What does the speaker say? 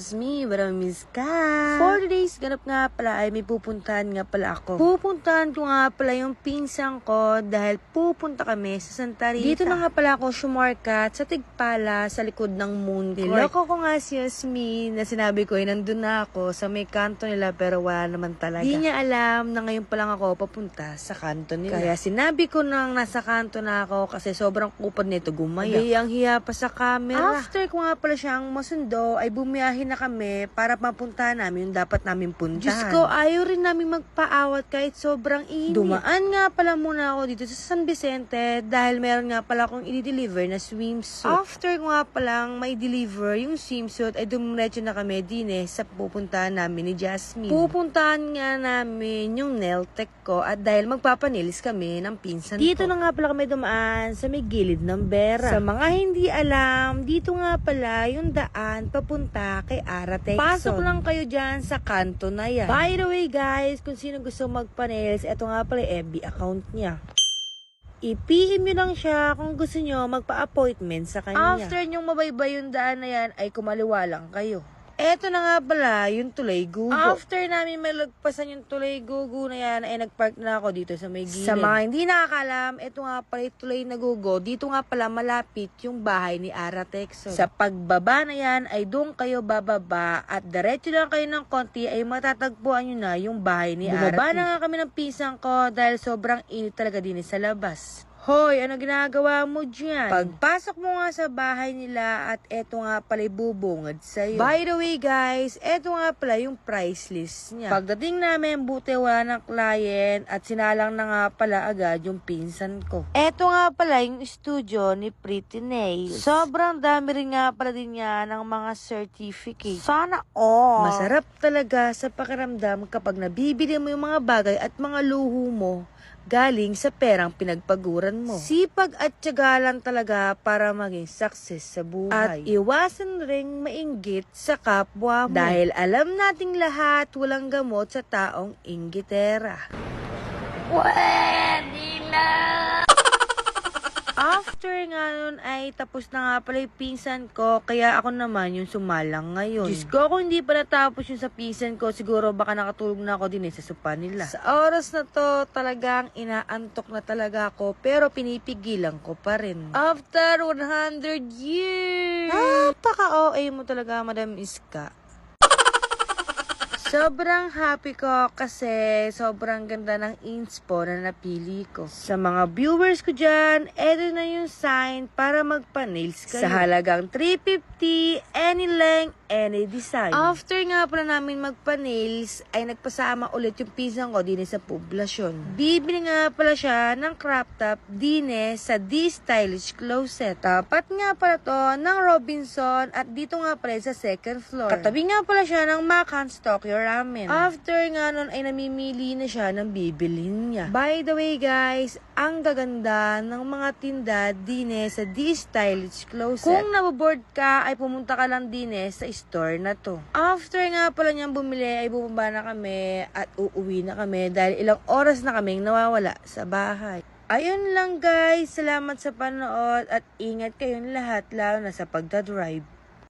Jasmine, miss ka. For today's ganap nga pala ay may pupuntahan nga pala ako. Pupuntahan ko nga pala yung pinsang ko dahil pupunta kami sa Santa Rita. Dito na nga pala ako sumorkat sa Tigpala sa likod ng Moon Court. Niloko ko nga si Jasmine na sinabi ko ay nandun na ako sa may kanto nila pero wala naman talaga. Di niya alam na ngayon pa lang ako papunta sa kanto nila. Kaya sinabi ko nang nasa kanto na ako kasi sobrang kupad nito gumaya. Hiyang-hiya pa sa camera. After ko nga pala siyang masundo ay bumiyahin na kami para mapuntahan namin yung dapat namin puntahan. Diyos ko, ayaw rin namin magpaawat kahit sobrang init. Dumaan nga pala muna ako dito sa San Vicente dahil meron nga pala akong i-deliver na swimsuit. After ko nga palang may deliver yung swimsuit ay dumiretso na kami din sa pupuntahan namin ni Jasmine. Pupuntahan nga namin yung nail tech ko at dahil magpapanilis kami ng pinsan ko. Dito na nga pala kami dumaan sa may gilid ng Bera. Sa mga hindi alam, dito nga pala yung daan papunta kay Ara Texon. Pasok lang kayo dyan sa kanto na yan. By the way guys, kung sino gusto magpa-nails, eto nga pala yung FB account niya. I-PM nyo lang siya kung gusto nyo magpa-appointment sa kanya. After nyong mabaybay yung daan na yan, ay kumaliwa lang kayo. Eto na nga pala, yung Tulay Gugo. After namin malagpasan yung Tulay Gugo na yan, ay nagpark na ako dito sa may gilid. Sa mga hindi nakakalam, eto nga pala yung Tulay na Gugo. Dito nga pala malapit yung bahay ni Ara Texon. Sa pagbaba na yan, ay doon kayo bababa at diretso lang kayo ng konti ay matatagpuan nyo na yung bahay ni Ara. Bumaba na nga kami ng pisang ko dahil sobrang init talaga din sa labas. Hoy, ano ginagawa mo dyan? Pagpasok mo nga sa bahay nila at eto nga pala bubungad sa'yo. By the way guys, eto nga pala yung price list niya. Pagdating namin, buti wala ng client at sinalang na nga pala agad yung pinsan ko. Eto nga pala yung studio ni Pretty Nails. Sobrang dami rin nga pala din niya ng mga certificate. Sana all. Masarap talaga sa pakiramdam kapag nabibili mo yung mga bagay at mga luho mo galing sa perang pinagpaguran mo. Sipag at tiyaga lang talaga para maging success sa buhay. At iwasan ring mainggit sa kapwa mo. Dahil alam nating lahat walang gamot sa taong inggitera. Pwede na! After nga nun ay tapos na nga pala yung pinsan ko, kaya ako naman yung sumalang ngayon. Diyos ko, kung hindi pa natapos yung sa pinsan ko, siguro baka nakatulog na ako din sa sopa nila. Sa oras na to, talagang inaantok na talaga ako, pero pinipigilan ko pa rin. After 100 years! Napaka-OA mo talaga, Madam Iska. Sobrang happy ko kasi sobrang ganda ng inspo na napili ko. Sa mga viewers ko dyan, eto na yung sign para magpa-nails kayo. Sa halagang 350, any length, any design. After nga pala namin magpa-nails, ay nagpasama ulit yung pisang ko din sa poblasyon. Bibili nga pala siya ng crop top din sa D-Stylish Closet. Tapat nga pala to ng Robinson at dito nga pala sa second floor. Katabi nga pala siya ng Macan's Tokyo Ramen. After nga nun ay namimili na siya ng bibilhin niya. By the way guys, ang gaganda ng mga tinda din sa D-Stylish Closet. Kung naboboard ka, ay pumunta ka lang din sa store na to. After nga pala niyang bumili, ay bumaba na kami at uuwi na kami dahil ilang oras na kaming nawawala sa bahay. Ayun lang guys, salamat sa panood at ingat kayong lahat lalo na sa pagdadrive.